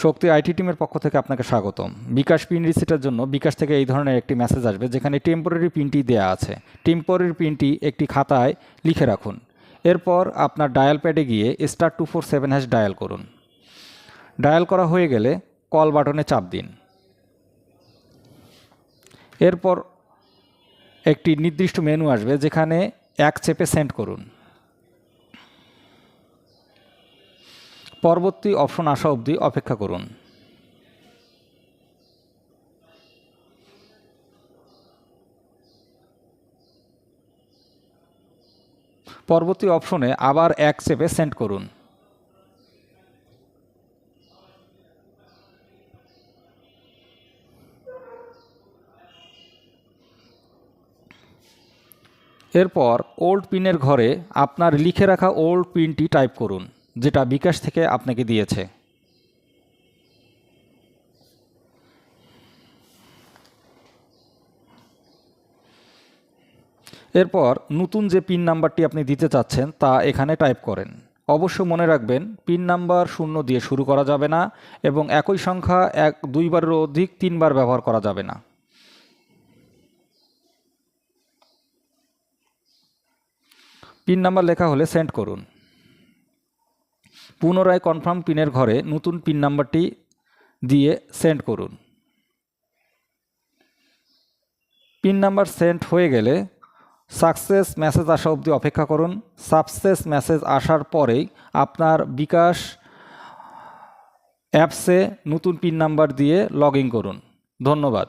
শক্তি IT টিমের পক্ষ থেকে আপনাকে স্বাগতম। বিকাশ পিন রিসিটের জন্য বিকাশ থেকে এই ধরনের একটি মেসেজ আসবে যেখানে টেম্পোরারি পিনটি দেওয়া আছে। টেম্পোরারি পিনটি একটি খাতায় লিখে রাখুন। এরপর আপনার ডায়াল প্যাডে গিয়ে *247# ডায়াল করুন। ডায়াল করা হয়ে গেলে কল বাটনে চাপ দিন। এরপর একটি নির্দিষ্ট মেনু আসবে যেখানে 1 চেপে সেন্ড করুন। পরবর্তী অপশন আসা অবধি অপেক্ষা করুন। পরবর্তী অপশনে আবার 1 চেপে সেন্ড করুন। এরপর ওল্ড পিনের ঘরে আপনার লিখে রাখা ওল্ড পিনটি টাইপ করুন যেটা বিকাশ থেকে আপনাকে দিয়েছে। এরপর নতুন যে পিন নাম্বারটি আপনি দিতে চাচ্ছেন তা এখানে টাইপ করেন। অবশ্য মনে রাখবেন পিন নাম্বার 0 দিয়ে শুরু করা যাবে না এবং একই সংখ্যা 2 বারেরও অধিক 3 বার ব্যবহার করা যাবে না। পিন নাম্বার লেখা হলে সেন্ড করুন। পুনরায় কনফার্ম পিনের ঘরে নতুন পিন নাম্বারটি দিয়ে সেন্ড করুন। পিন নাম্বার সেন্ড হয়ে গেলে সাকসেস মেসেজ আসা অবধি অপেক্ষা করুন। সাকসেস মেসেজ আসার পরেই আপনার বিকাশ অ্যাপসে নতুন পিন নাম্বার দিয়ে লগ ইন করুন। ধন্যবাদ।